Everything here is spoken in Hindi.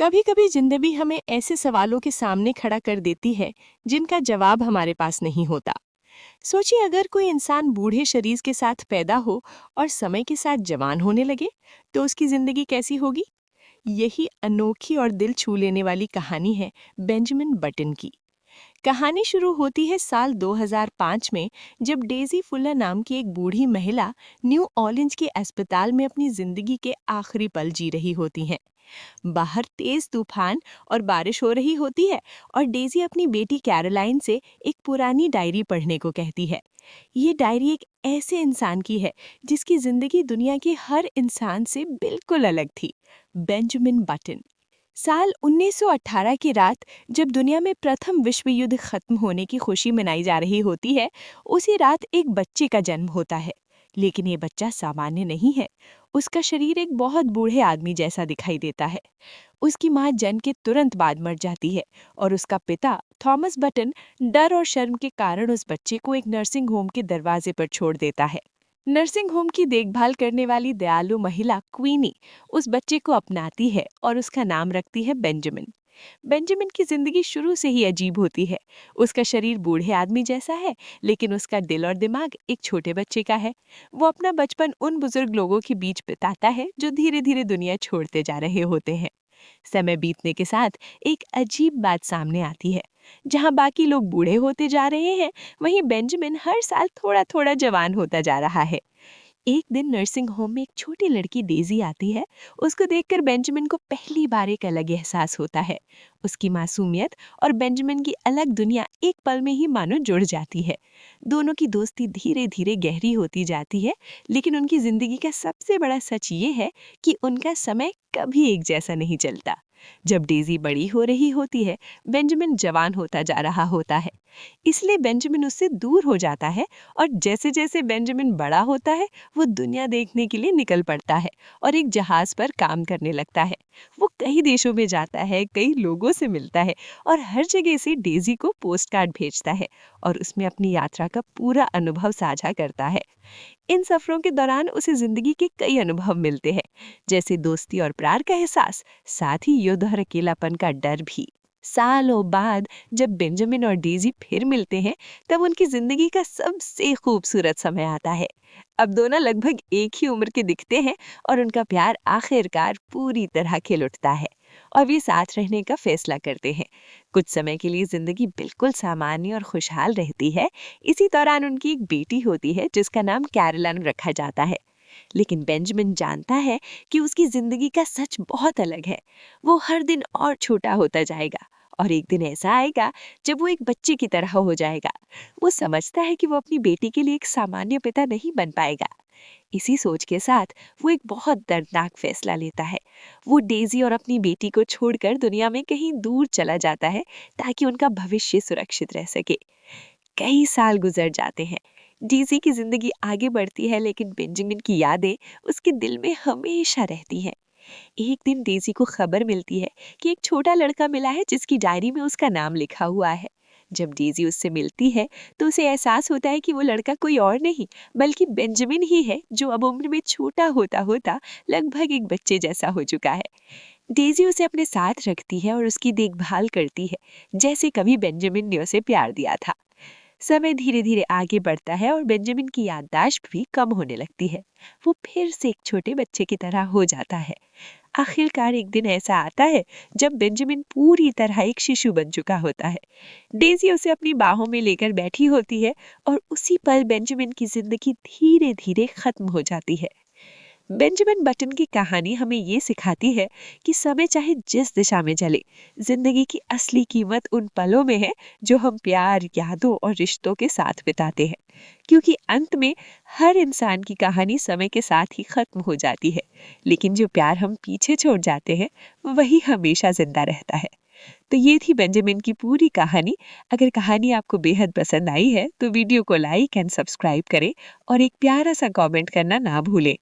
कभी कभी जिंदगी हमें ऐसे सवालों के सामने खड़ा कर देती है जिनका जवाब हमारे पास नहीं होता। सोचिए, अगर कोई इंसान बूढ़े शरीर के साथ पैदा हो और समय के साथ जवान होने लगे तो उसकी जिंदगी कैसी होगी। यही अनोखी और दिल छू लेने वाली कहानी है बेंजामिन बटन की। कहानी शुरू होती है साल 2005 में, जब डेजी फुलर नाम की एक बूढ़ी महिला न्यू ऑर्लिन्स के अस्पताल में अपनी जिंदगी के आखिरी पल जी रही होती हैं। बाहर तेज तूफान और बारिश हो रही होती है और डेजी अपनी बेटी कैरोलाइन से एक पुरानी डायरी पढ़ने को कहती है। ये डायरी एक ऐसे इंसान की है जिसकी जिंदगी दुनिया के हर इंसान से बिल्कुल अलग थी, बेंजामिन बटन। साल 1918 की रात, जब दुनिया में प्रथम विश्व युद्ध खत्म होने की खुशी मनाई जा रही होती है, उसी रात एक बच्चे का जन्म होता है। लेकिन ये बच्चा सामान्य नहीं है। उसका शरीर एक बहुत बूढ़े आदमी जैसा दिखाई देता है। उसकी मां जन्म के तुरंत बाद मर जाती है और उसका पिता थॉमस बटन डर और शर्म के कारण उस बच्चे को एक नर्सिंग होम के दरवाजे पर छोड़ देता है। नर्सिंग होम की देखभाल करने वाली दयालु महिला क्वीनी उस बच्चे को अपनाती है और उसका नाम रखती है बेंजामिन। बेंजामिन की जिंदगी शुरू से ही अजीब होती है। उसका शरीर बूढ़े आदमी जैसा है, लेकिन उसका दिल और दिमाग एक छोटे बच्चे का है। वो अपना बचपन उन बुजुर्ग लोगों के बीच बिताता है जो धीरे धीरे दुनिया छोड़ते जा रहे होते हैं। समय बीतने के साथ एक अजीब बात सामने आती है। जहां बाकी लोग बूढ़े होते जा रहे हैं, वहीं बेंजामिन हर साल थोड़ा थोड़ा जवान होता जा रहा है। एक दिन नर्सिंग होम में एक छोटी लड़की डेजी आती है। उसको देखकर बेंजामिन को पहली बार एक अलग एहसास होता है। उसकी मासूमियत और बेंजामिन की अलग दुनिया एक पल में ही मानो जुड़ जाती है। दोनों की दोस्ती धीरे धीरे गहरी होती जाती है, लेकिन उनकी जिंदगी का सबसे बड़ा सच ये है कि उनका समय कभी एक जैसा नहीं चलता। जब डेजी बड़ी हो रही होती है, बेंजामिन जवान होता जा रहा होता है। इसलिए बेंजामिन उससे दूर हो जाता है और जैसे जैसे बेंजामिन बड़ा होता है, वो दुनिया देखने के लिए निकल पड़ता है और एक जहाज पर काम करने लगता है। वो कई देशों में जाता है, कई लोगों से मिलता है और हर जगह से डेजी को पोस्ट कार्ड भेजता है और उसमें अपनी यात्रा का पूरा अनुभव साझा करता है। इन सफरों के दौरान उसे जिंदगी के कई अनुभव मिलते हैं, जैसे दोस्ती और प्यार का एहसास, साथ ही युद्ध और अकेलापन का डर भी। सालों बाद जब बेंजामिन और डेजी फिर मिलते हैं, तब उनकी जिंदगी का सबसे खूबसूरत समय आता है। अब दोनों लगभग एक ही उम्र के दिखते हैं और उनका प्यार आखिरकार पूरी तरह खिल उठता है और वे साथ रहने का फैसला करते हैं। कुछ समय के लिए जिंदगी बिल्कुल सामान्य और खुशहाल रहती है। इसी दौरान उनकी एक बेटी होती है जिसका नाम कैरोलाइन रखा जाता है। लेकिन बेंजामिन जानता है कि उसकी जिंदगी का सच बहुत अलग है। वो हर दिन और छोटा होता जाएगा और एक दिन ऐसा आएगा जब वो एक बच्चे की तरह हो जाएगा। वो समझता है कि वो अपनी बेटी के लिए एक सामान्य पिता नहीं बन पाएगा। इसी सोच के साथ वो एक बहुत दर्दनाक फैसला लेता है। वो डेजी और अपनी बेटी को छोड़कर दुनिया में कहीं दूर चला जाता है ताकि उनका भविष्य सुरक्षित रह सके। कई साल गुजर जाते हैं। डेजी की जिंदगी आगे बढ़ती है, लेकिन बेंजामिन की यादें उसके दिल में हमेशा रहती हैं। एक दिन डेजी को खबर मिलती है कि एक छोटा लड़का मिला है जिसकी डायरी में उसका नाम लिखा हुआ है। जब डेजी उससे मिलती है तो उसे एहसास होता है कि वो लड़का कोई और नहीं बल्कि बेंजामिन ही है, जो अब उम्र में छोटा होता होता लगभग एक बच्चे जैसा हो चुका है। डेजी उसे अपने साथ रखती है और उसकी देखभाल करती है, जैसे कभी बेंजामिन ने उसे प्यार दिया था। समय धीरे धीरे आगे बढ़ता है और बेंजामिन की याददाश्त भी कम होने लगती है। वो फिर से एक छोटे बच्चे की तरह हो जाता है। आखिरकार एक दिन ऐसा आता है जब बेंजामिन पूरी तरह एक शिशु बन चुका होता है। डेजी उसे अपनी बाहों में लेकर बैठी होती है और उसी पल बेंजामिन की जिंदगी धीरे धीरे खत्म हो जाती है। बेंजामिन बटन की कहानी हमें ये सिखाती है कि समय चाहे जिस दिशा में चले, जिंदगी की असली कीमत उन पलों में है जो हम प्यार, यादों और रिश्तों के साथ बिताते हैं। क्योंकि अंत में हर इंसान की कहानी समय के साथ ही खत्म हो जाती है, लेकिन जो प्यार हम पीछे छोड़ जाते हैं वही हमेशा जिंदा रहता है। तो ये थी बेंजामिन की पूरी कहानी। अगर कहानी आपको बेहद पसंद आई है तो वीडियो को लाइक एंड सब्सक्राइब करें और एक प्यारा सा कमेंट करना ना भूलें।